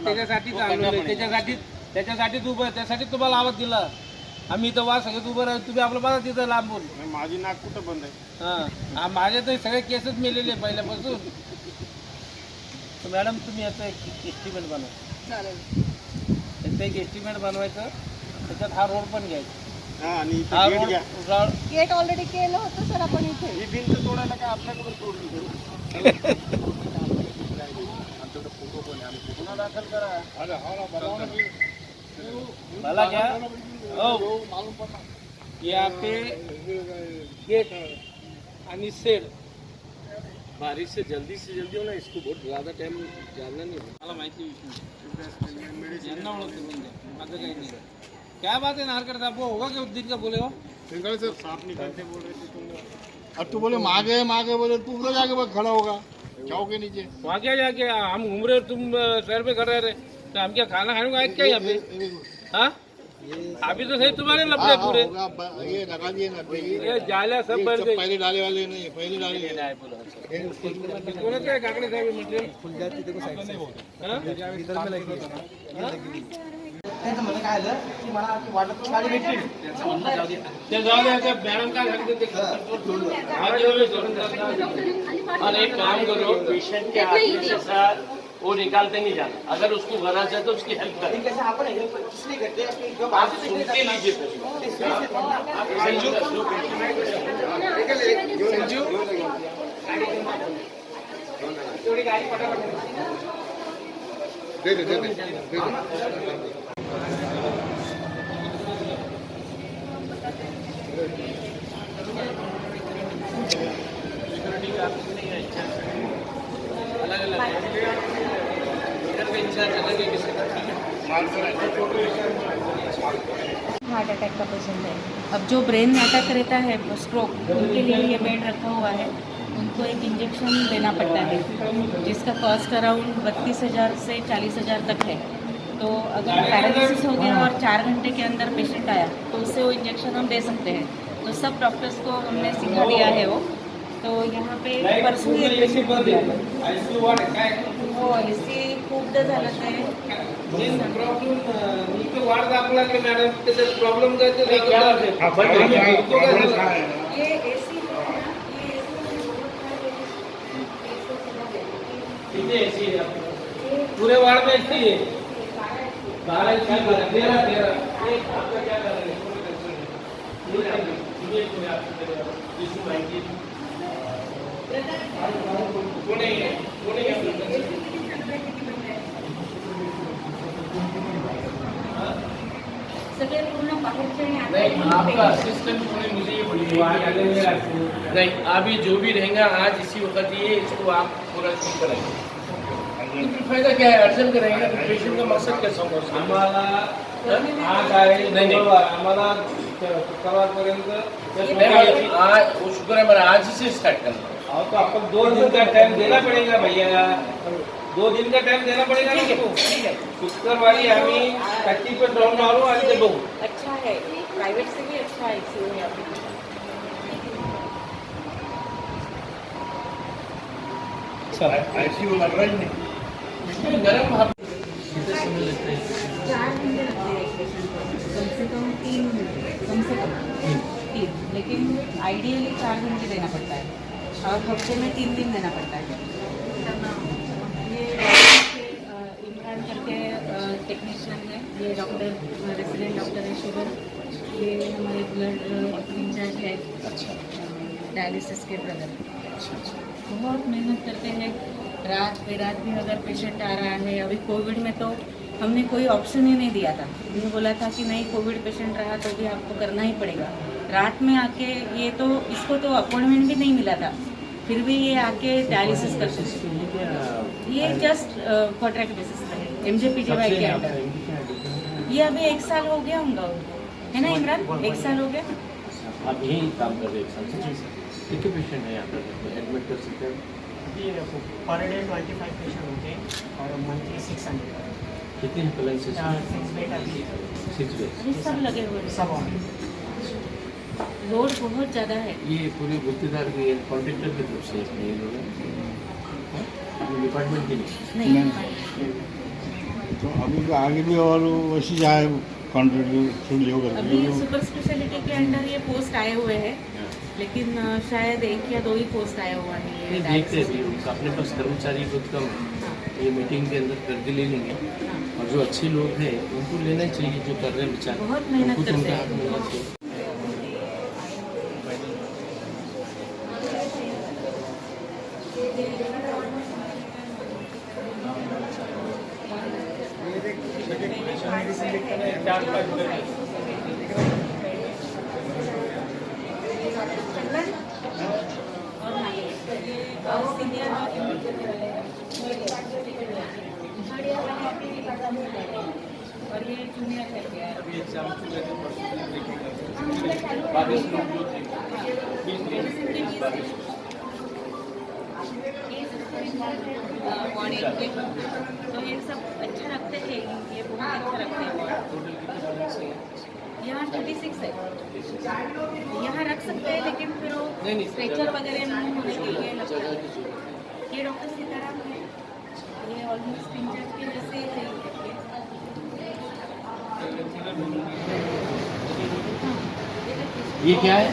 त्याच्यासाठीच आणलं, त्याच्यासाठीच उभं, त्यासाठी तुम्हाला आवाज दिला. आम्ही इथं वाज सगळं उभं राहू, तुम्ही आपलं बघा तिथं लांबून. माझी नाक कुठं बंद आहे? हां, माझे तर सगळे केसच मेलेले पहिल्यापासून. तर मॅडम तुम्ही याचं एक एस्टिमेट बनवा. चालेल. याचं एक एस्टिमेट बनवायचं, त्याच्यात हा रोड पण घ्यायचा. आणि हा गेट घ्या. रोड गेट ऑलरेडी केलं होतं सर आपण इथे. ही भिंत तोडायला काय आपल्याकडून तोडली करू? गुन्हा दाखल करा. मला क्या ओ यहाँ पे गेट आणि सेड बारिश से जल्दी हो ना, इसको बहुत ज़्यादा टाइम जाना नहीं. मला माहिती यांना ओळखतो म्हणजे माझं काही नाही. क्या बात है नार करता आपको होगा क्या उस दिन का बोले हो? सिंगल सर साफ निकलते बोल रहे थे तुम. अब तू बोले मागे मागे बोले तू उधर जाके बस खड़ा होगा चाव के नीचे. वहाँ क्या जाके हम घूम रहे हो, तुम शहर में खड़े रहे, तो हम क्या खाना खाने को आए क्या यहाँ पे? हाँ अभी तो सही तुम्हारे लपड़े पूरे ये लगा दिए ना ये जालिया सब भर गई. पहले डाले वाले नहीं पहले डाले कोणाचं आहे काकडे साहेब मटेरियल? ते जाऊ द्या, त्या मॅडम काय सांगते ते और एक काम करो, पेशेंट के हाथ में से सर वो निकालते नहीं जाना. अगर उसको गरज है तो उसकी हेल्प करें. आप सुन के लीजिए. दे दे दे दे हार्ट अटैक का पेशेंट है. अब जो ब्रेन अटैक रहता है स्ट्रोक, उनके लिए ये बेड रखा हुआ है. उनको एक इंजेक्शन देना पड़ता है जिसका कॉस्ट अराउंड 32,000 से 40,000 तक है. तो अगर पैरालिसिस हो गया और 4 घंटे के अंदर पेशेंट आया तो उससे वो इंजेक्शन हम दे सकते हैं. तो सब डॉक्टर्स को हमने सिखा दिया है वो. तो यहाँ पे परसों एक पेशेंट हो गया हो ऐसी खूपदा झालं ते. वाढ दाखवला की मॅडम त्याचा प्रॉब्लेम काय ते ये एसी किती एसी है पूरे वार्ड में एसी है. 12 13 एक आपका क्या कर रहे हैं? सगळे पूर्ण बाहेरचे आणि नहीं, आपका असिस्टेंट मुझे ये बोलिए नहीं, अभी जो भी रहेगा आज इसी वक्त ये इसको आप पूरा ठीक कराएंगे. फिर फायदा क्या है? अर्जन करेंगे तो पेशेंट का मकसद कैसा होगा? आम्हाला आज आहे मंगळवार, आम्हाला शुक्रवारपर्यंत आज वो शुक्र है मेरा, आज ही से स्टार्ट करना. और तो आपको 2 दिन का टाइम देना पड़ेगा भैया. 2 दिन का टाइम देना पड़ेगा ना. ठीक है. शुक्रवारी आम्ही 30 पे डाउन मारू आणि ते बघू. अच्छा है, प्राइवेट से भी अच्छा है ICU यहाँ पे. आईसीयू लग रहा ही नहीं. गर्म भाप 4 घंटे लगते हैं एक पेशेंट को, कम से कम 3 घंटे, कम से कम 3. लेकिन आइडियली 4 घंटे देना पड़ता है और हफ्ते में 3 दिन देना पड़ता है. ये इमरान करके टेक्नीशियन है, ये डॉक्टर रेसिडेंट डॉक्टर है शुगर, ये हमारे ब्लड इंचार्ज है. अच्छा डायलिसिस के ब्रदर. बहुत मेहनत करते हैं, रात बेरात भी अगर पेशेंट आ रहा है. अभी कोविड में तो हमने कोई ऑप्शन ही नहीं दिया था. हमने बोला था कि नहीं कोविड पेशेंट रहा तो भी आपको करना ही पड़ेगा. रात में आके ये तो इसको तो अपॉइंटमेंट भी नहीं मिला था, फिर भी ये आके डायलिसिस करते थे. ये जस्ट कॉन्ट्रैक्ट बेसिस पे है MJPJY के अंडर. ये अभी 1 साल हो गया होगा उनको, है ना इमरान? 1 साल हो गया. आप यही काम कर रहे हैं? कितने पेशेंट हैं यहाँ पर एडमिट कर सकते हैं? जी देखो पर डे 25 पेशेंट होते हैं और मंथली 600. कितने एम्बुलेंसेज? 6 बेड अभी 6 बेड. अभी सब लगे हुए हैं. सब ऑन. लोड बहुत ज़्यादा है. ये पूरे गुत्तेदार के कॉन्ट्रैक्टर की तरफ से डिपार्टमेंट की नहीं. नहीं अभी तो आगे भी और वैसी जाए कॉन्ट्रैक्ट थ्रू लियो अभी करके सुपर स्पेशलिटी के अंडर ये पोस्ट आए हुए हैं, लेकिन शायद 1 या 2 ही पोस्ट आया हुआ है ये नहीं देखते हैं अभी उनका अपने पास कर्मचारी बहुत कम है। ये मीटिंग के अंदर करके ले लेंगे और जो अच्छे लोग हैं उनको लेना चाहिए, जो कर रहे हैं बेचारे बहुत मेहनत उनको तो करते उनका हैं। हक मिलना चाहिए। और ये जूनियर है क्या? अभी एग्जाम चल रहे थे, परसों तो ये सब अच्छा रखते हैं, ये बहुत अच्छा रखते हैं। यहाँ 36 है, यहाँ रख सकते हैं, लेकिन फिर वो नहीं, स्ट्रेचर वगैरह नहीं होने के लिए लगता है। ये डॉक्टर सीताराम है, ये ऑलमोस्ट इंजर्ड के जैसे ही है। ये क्या है?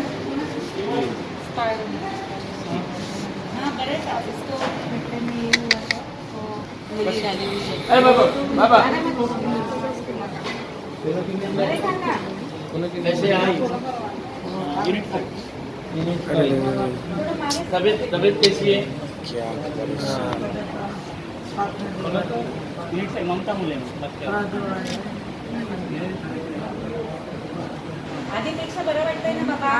हाँ बड़े था, इसको घुटने में ये हुआ था तो गोली डाली हुई है। अरे बाबा बाबा बड़े था ना? कैसे आई? तबीयत कैसी है? ममता मुले आधीपेक्षा बरं वाटतंय ना बाबा?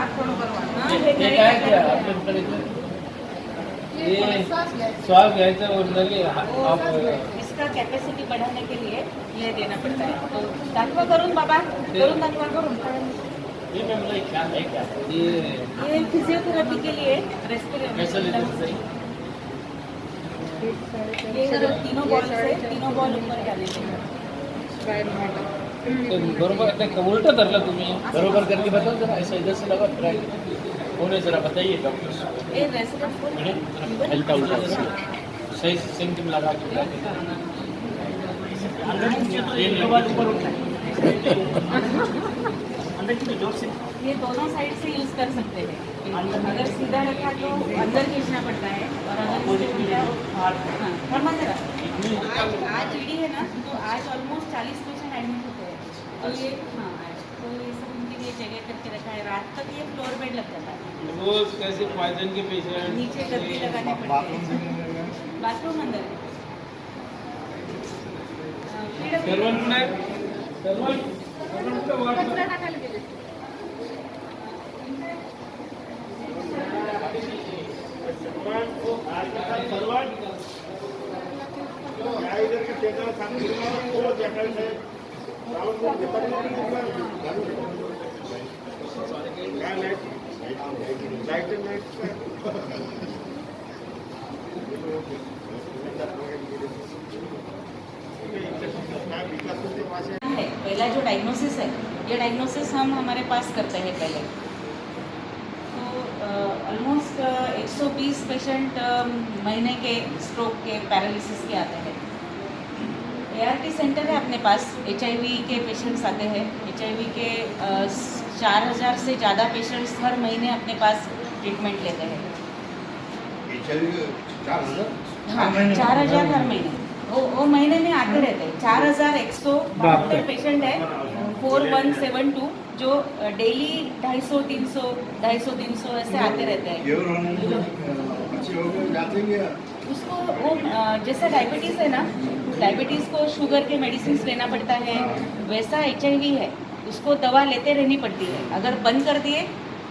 हां, ये काय क्या आपल्या दुकानात? ये स्वाब घ्यायचा ओरिजिनली आप इसका कैपेसिटी बढ़ाने के लिए ये देना पड़ता है। तो दाखवा करून बाबा, करून दाखवा करून। ये मैं मतलब क्या है क्या? ये फिजियोथेरेपी के लिए कैसे लेते हैं सही? ये तीनों बॉल से तीनों बॉल ऊपर डालेंगे। बरोबर नहीं, उल्टा धरला तुम्ही, बरोबर करके बताओ जरा, ऐसा इधर से लगा ट्राई कौन है जरा बताइए डॉक्टर। ये रेसिडेंट हल्का उल्टा सही से सिम्टम लगा के ये दोनों साइड से यूज कर सकते हैं। अगर सीधा रखा तो अंदर खींचना पड़ता है, और अगर इसके उल्टा और आज ईडी है ना, तो आज ऑलमोस्ट 40 पेशेंट एडमिट होते हैं। तो ये हाँ, तो ये सब उनके लिए जगह करके रखा है। रात तक ये फ्लोर बेड लग जाता है, रोज कैसे पॉइजन के पेशेंट नीचे गद्दी लगानी पड़ती है। बाथरूम अंदर है। सर्वंट नाही सर्वंट कचरा टाकायला गेले. है पहला जो डायग्नोसिस है, ये डायग्नोसिस हम हमारे पास करते हैं पहले। तो ऑलमोस्ट 120 पेशेंट महीने के स्ट्रोक के, पैरालिसिस के आते हैं। ART सेंटर है अपने पास, HIV के पेशेंट्स आते हैं। HIV के 4000 से ज़्यादा पेशेंट्स हर महीने अपने पास ट्रीटमेंट लेते हैं। हाँ, 4000 हर महीने, वो महीने में आते रहते हैं। 4172 पेशेंट है 4172 जो डेली 250-300 ऐसे आते रहते हैं। उसको वो जैसे डायबिटीज़ है ना, डायबिटीज़ को शुगर के मेडिसिन लेना पड़ता है, वैसा HIV है, उसको दवा लेते रहनी पड़ती है। अगर बंद कर दिए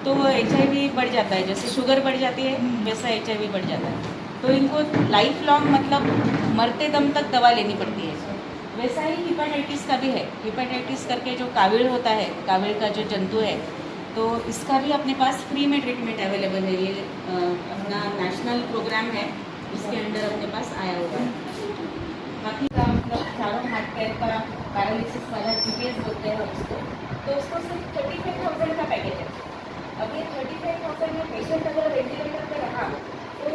तो HIV बढ़ जाता है, जैसे शुगर बढ़ जाती है वैसा HIV बढ़ जाता है। तो इनको लाइफ लॉन्ग मतलब मरते दम तक दवा लेनी पड़ती है। वैसा ही हिपेटाइटिस का भी है। हिपेटाइटिस करके जो काविड़ होता है, काविड़ का जो जंतु है, तो इसका भी अपने पास फ्री में ट्रीटमेंट अवेलेबल है। ये अपना नेशनल प्रोग्राम है, इसके अंडर अपने पास आया हुआ है। बाकी का मतलब चारों हाथ पैर का पैरालिसिस वाला GPS बोलते हैं उसको, तो उसको सिर्फ 35,000 का पैकेज है। अब ये 35,000 में पेशेंट अगर वेंटिलेटर पर रहा तो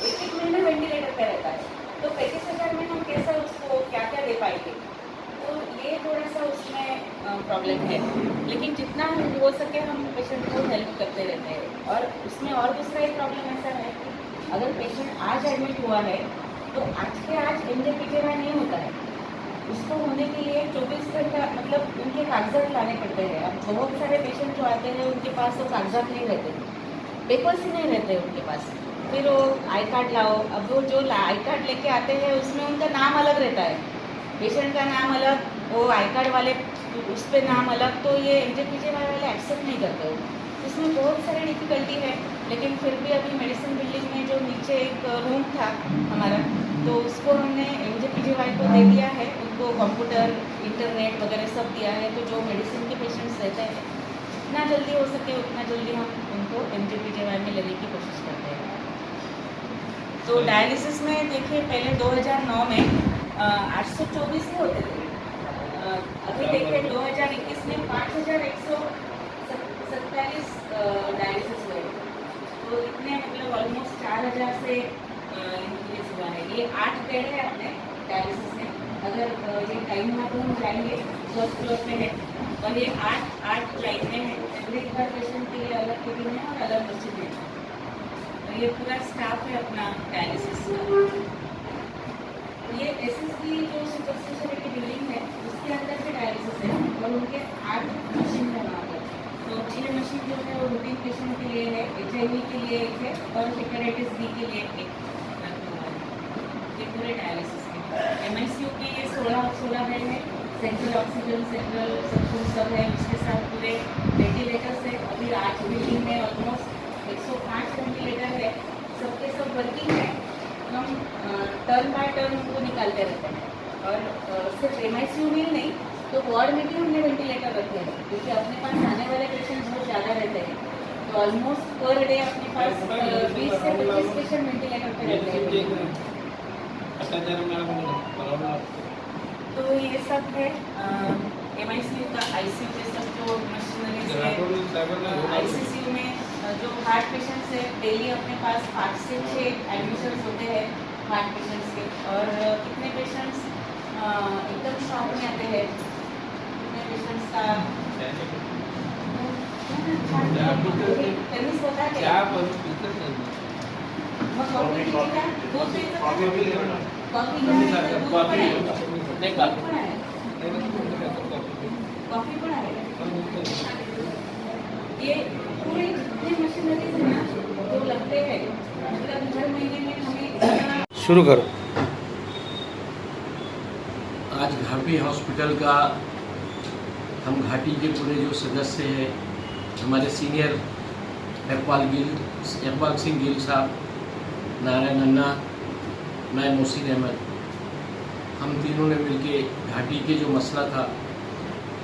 एक महीना वेंटिलेटर पे रहता है, तो 35,000 में हम कैसे उसको क्या क्या दे पाएंगे? प्रॉब्लम है, लेकिन जितना हो सके हम पेशेंट को हेल्प करते रहते हैं। और उसमें और दूसरा एक प्रॉब्लम ऐसा है कि अगर पेशेंट आज एडमिट हुआ है तो आज के आज MJPJY नहीं होता है, उसको होने के लिए 24 घंटा मतलब उनके कागजात लाने पड़ते हैं। अब बहुत सारे पेशेंट जो आते हैं उनके पास वो कागजात नहीं रहते, पेपर्स ही नहीं रहते उनके पास, फिर वो आई कार्ड लाओ। अब वो जो आई कार्ड लेके आते हैं उसमें उनका नाम अलग रहता है, पेशेंट का नाम अलग, वो आई कार्ड वाले उस पर नाम अलग, तो ये MJPJY वाले एक्सेप्ट नहीं करते हो। इसमें बहुत सारी डिफ़िकल्टी है, लेकिन फिर भी अभी मेडिसिन बिल्डिंग में जो नीचे एक रूम था हमारा, तो उसको हमने MJPJY को दे दिया है, उनको कंप्यूटर इंटरनेट वगैरह सब दिया है। तो जो मेडिसिन के पेशेंट्स रहते हैं जितना जल्दी हो सके उतना जल्दी हम उनको MJPJY में लेने की कोशिश करते हैं। तो डायलिसिस में देखिए पहले 2009 में 824 ही होते थे, अभी देखिए 2021 में 5147 डायलिसिस हुए, तो इतने मतलब ऑलमोस्ट 4000 से इंक्रीज हुआ है। ये 8 बेड है अपने डायलिसिस में, अगर ये टाइम हुआ तो हम जाएंगे, फर्स्ट फ्लोर पे है, और ये 8 लाइन में है। एवरी बार पेशेंट के लिए अलग केबिन है और अलग मशीन है, तो ये पूरा स्टाफ है अपना डायलिसिस का। ये SSD जो सुपर स्पेशलिटी बिल्डिंग है उसके अंदर से डायलिसिस है, और उनके 8 मशीन है वहाँ पर। तो 6 मशीन जो है वो रूटीन पेशेंट के लिए है, HIV के लिए एक है और हेपेटाइटिस B के लिए एक। ये पूरे डायलिसिस के MICU के ये 16 बेड है, सेंट्रल ऑक्सीजन सेंट्रल सब है, उसके साथ पूरे वेंटिलेटर्स है। अभी 8 बिल्डिंग में ऑलमोस्ट 105 वेंटिलेटर है, सबके सब वर्किंग है। हम टर्न बाय टर्न उनको निकालते रहते हैं, और सिर्फ MICU में ही नहीं तो वार्ड में भी हमने वेंटिलेटर रखे हैं, क्योंकि अपने पास आने वाले पेशेंट बहुत ज़्यादा रहते हैं। तो ऑलमोस्ट पर डे अपने पास 20 से 25 पेशेंट वेंटिलेटर पे रहते हैं। तो ये सब है MICU का। ICU के सब जो मशीनरीज है, ICCU में जो हार्ट पेशेंट्स है डेली अपने पास 5 से 6 एडमिशन्स होते हैं हार्ट पेशेंट्स के। और कितने पेशेंट्स एकदम शॉक में आते हैं, कितने पेशेंट्स का टेनिस होता है क्या? कॉफी पीजिएगा, दूध पीजिएगा, कॉफी पण आहे। ये पूरे जितने मशीनरीज है ना जो लगते हैं, मतलब हर महीने में हमें शुरू करो। आज घाटी हॉस्पिटल का हम घाटी के पूरे जो सदस्य हैं, हमारे सीनियर यकबाल सिंह गिल साहब, नारायण अन्ना, मैं मोहसिन अहमद, हम तीनों ने मिलके घाटी के जो मसला था,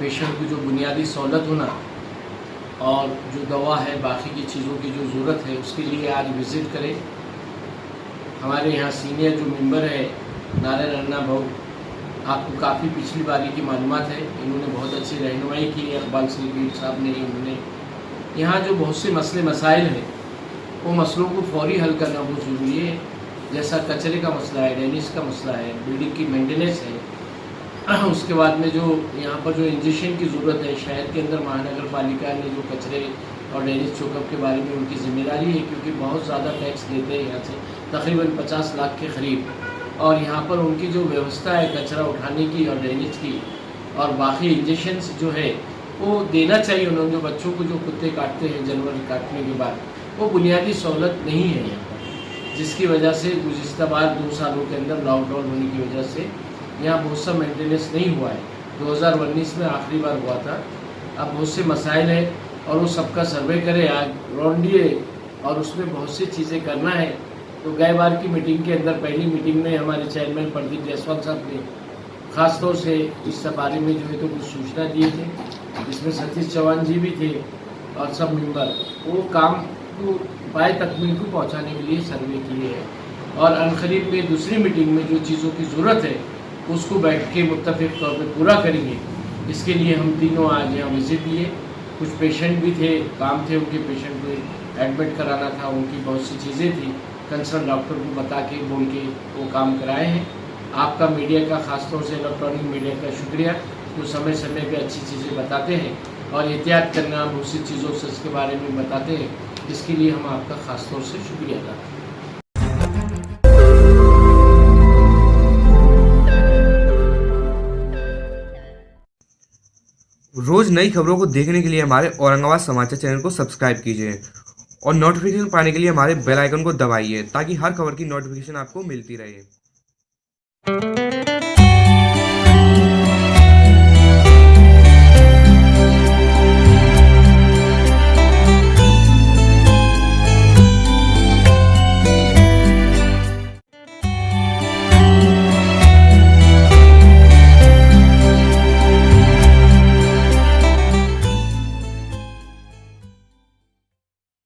पेशेंट की जो बुनियादी सहूलत होना और जो दवा है बाकी की चीज़ों की जो ज़रूरत है उसके लिए आज विज़िट करें। हमारे यहाँ सीनियर जो मेंबर है नारायण अन्ना भाऊ, आपको काफ़ी पिछली बारी की मालूमात है, इन्होंने बहुत अच्छी रहनुमाई की है। यकबाल सिंह गिल साहब ने, इन्होंने यहाँ जो बहुत से मसले मसाइल हैं वो मसलों को फौरी हल करना बहुत ज़रूरी है। जैसा कचरे का मसला है, ड्रेनेज का मसला है, बिल्डिंग की मेंटेनेंस है, उसके बाद में जो यहाँ पर जो इंजेक्शन की ज़रूरत है, शहर के अंदर महानगर पालिका ने जो कचरे और ड्रेनेज चौकअप के बारे में उनकी जिम्मेदारी है, क्योंकि बहुत ज़्यादा टैक्स देते हैं यहाँ से, तकरीबन 50 लाख के करीब, और यहाँ पर उनकी जो व्यवस्था है कचरा उठाने की और ड्रेनेज की और बाकी इंजेक्शंस जो है वो देना चाहिए उन्होंने। जो बच्चों को जो कुत्ते काटते हैं जानवर काटने के बाद, वो बुनियादी सहूलत नहीं है यहाँ पर, जिसकी वजह से गुज़िश्ता बार 2 सालों के अंदर लॉकडाउन होने की वजह से यहाँ बहुत सा मेंटेनेंस नहीं हुआ है। 2019 में आखिरी बार हुआ था। अब बहुत से मसाइल हैं और वो सबका सर्वे करे, आज राउंड लिए और उसमें बहुत सी चीज़ें करना है। तो गए बार की मीटिंग के अंदर, पहली मीटिंग में हमारे चेयरमैन प्रदीप जायसवाल साहब ने ख़ास तौर से इस बारे में जो है तो कुछ सूचना दिए थे, जिसमें सतीश चौहान जी भी थे और सब मेंबर, वो काम को पाए तकमील को पहुँचाने के लिए सर्वे किए हैं। और अनकरीब में दूसरी मीटिंग में जो चीज़ों की ज़रूरत है उसको बैठ के मुत्तफ़िक़ तौर पे पूरा करेंगे। इसके लिए हम तीनों आज यहाँ विज़िट दिए। कुछ पेशेंट भी थे, काम थे उनके, पेशेंट को एडमिट कराना था, उनकी बहुत सी चीज़ें थी, कंसर्न डॉक्टर को बता के बोल के वो काम कराए हैं। आपका मीडिया का, ख़ास तौर से इलेक्ट्रॉनिक मीडिया का शुक्रिया जो समय समय पे अच्छी चीज़ें बताते हैं और एहतियात करना दूसरी चीज़ों से इसके बारे में बताते हैं। इसके लिए हम आपका ख़ास तौर से शुक्रिया अदा करते हैं। रोज नई खबरों को देखने के लिए हमारे औरंगाबाद समाचार चैनल को सब्सक्राइब कीजिए और नोटिफिकेशन पाने के लिए हमारे बेल आइकन को दबाइए ताकि हर खबर की नोटिफिकेशन आपको मिलती रहे।